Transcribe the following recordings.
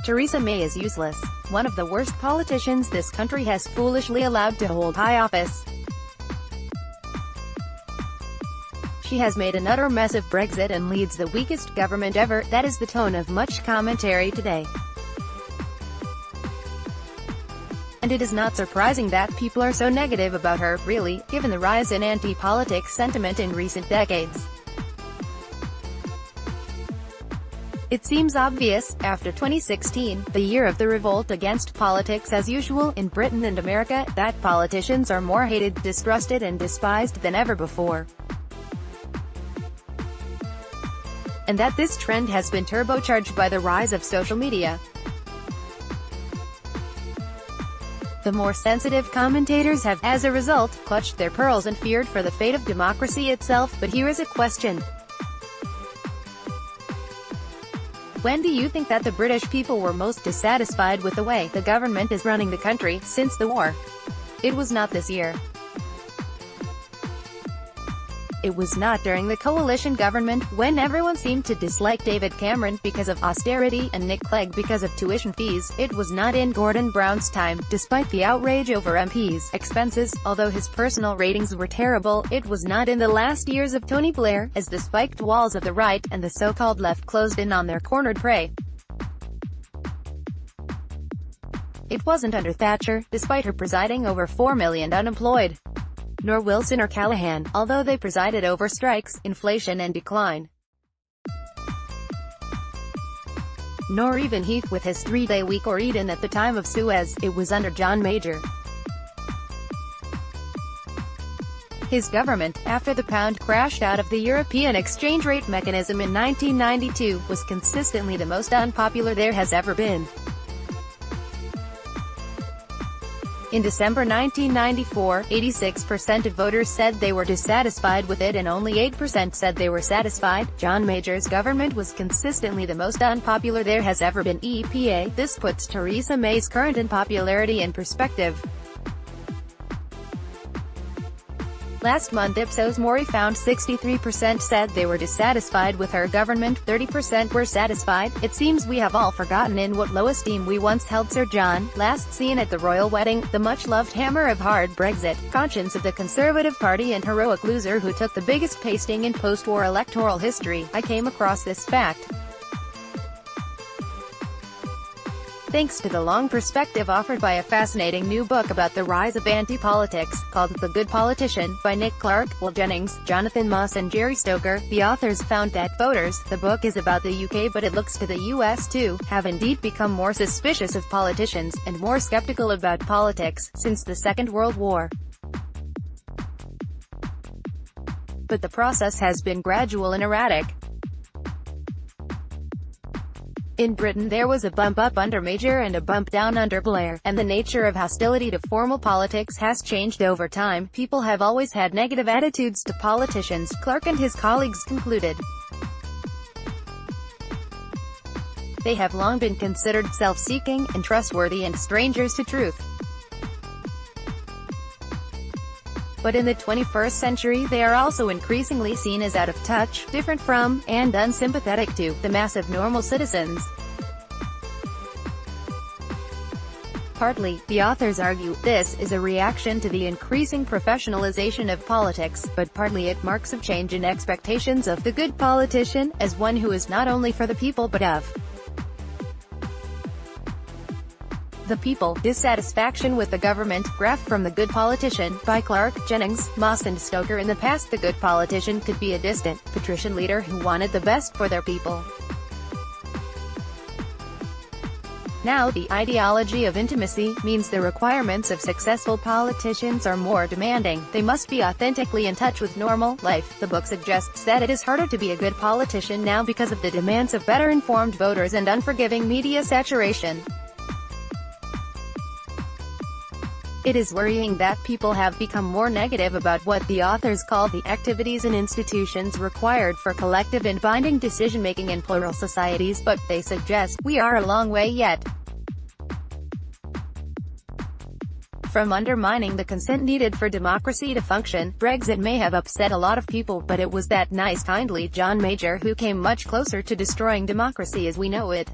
Theresa May is useless. One of the worst politicians this country has foolishly allowed to hold high office. She has made an utter mess of Brexit and leads the weakest government ever. That is the tone of much commentary today. And it is not surprising that people are so negative about her, really, given the rise in anti-politics sentiment in recent decades. It seems obvious, after 2016, the year of the revolt against politics as usual in Britain and America, that politicians are more hated, distrusted and despised than ever before. And that this trend has been turbocharged by the rise of social media. The more sensitive commentators have, as a result, clutched their pearls and feared for the fate of democracy itself. But here is a question. When do you think that the British people were most dissatisfied with the way the government is running the country since the war? It was not this year. It was not during the coalition government, when everyone seemed to dislike David Cameron because of austerity and Nick Clegg because of tuition fees. It was not in Gordon Brown's time, despite the outrage over MPs' expenses, although his personal ratings were terrible. It was not in the last years of Tony Blair, as the spiked walls of the right and the so-called left closed in on their cornered prey. It wasn't under Thatcher, despite her presiding over 4 million unemployed. Nor Wilson or Callaghan, although they presided over strikes, inflation and decline. Nor even Heath with his 3-day week or Eden at the time of Suez. It was under John Major. His government, after the pound crashed out of the European exchange rate mechanism in 1992, was consistently the most unpopular there has ever been. In December 1994, 86% of voters said they were dissatisfied with it and only 8% said they were satisfied. John Major's government was consistently the most unpopular there has ever been. EPA. This puts Theresa May's current unpopularity in perspective. Last month Ipsos Mori found 63% said they were dissatisfied with her government, 30% were satisfied. It seems we have all forgotten in what low esteem we once held Sir John, last seen at the royal wedding, the much-loved hammer of hard Brexit, conscience of the Conservative Party and heroic loser who took the biggest pasting in post-war electoral history. I came across this fact thanks to the long perspective offered by a fascinating new book about the rise of anti-politics, called The Good Politician, by Nick Clark, Will Jennings, Jonathan Moss and Jerry Stoker. The authors found that voters, the book is about the UK but it looks to the US too, have indeed become more suspicious of politicians, and more skeptical about politics, since the Second World War. But the process has been gradual and erratic. In Britain there was a bump up under Major and a bump down under Blair, and the nature of hostility to formal politics has changed over time. People have always had negative attitudes to politicians, Clark and his colleagues concluded. They have long been considered self-seeking, untrustworthy and strangers to truth. But in the 21st century they are also increasingly seen as out of touch, different from, and unsympathetic to, the mass of normal citizens. Partly, the authors argue, this is a reaction to the increasing professionalization of politics, but partly it marks a change in expectations of the good politician, as one who is not only for the people but of the people. Dissatisfaction with the government. Graph from The Good Politician, by Clark, Jennings, Moss and Stoker. In the past the good politician could be a distant, patrician leader who wanted the best for their people. Now, the ideology of intimacy means the requirements of successful politicians are more demanding. They must be authentically in touch with normal life. The book suggests that it is harder to be a good politician now because of the demands of better informed voters and unforgiving media saturation. It is worrying that people have become more negative about what the authors call the activities and institutions required for collective and binding decision-making in plural societies, but, they suggest, we are a long way yet from undermining the consent needed for democracy to function. Brexit may have upset a lot of people, but it was that nice, kindly John Major who came much closer to destroying democracy as we know it.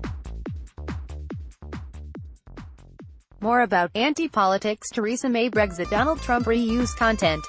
More about anti-politics Theresa May Brexit Donald Trump reuse content.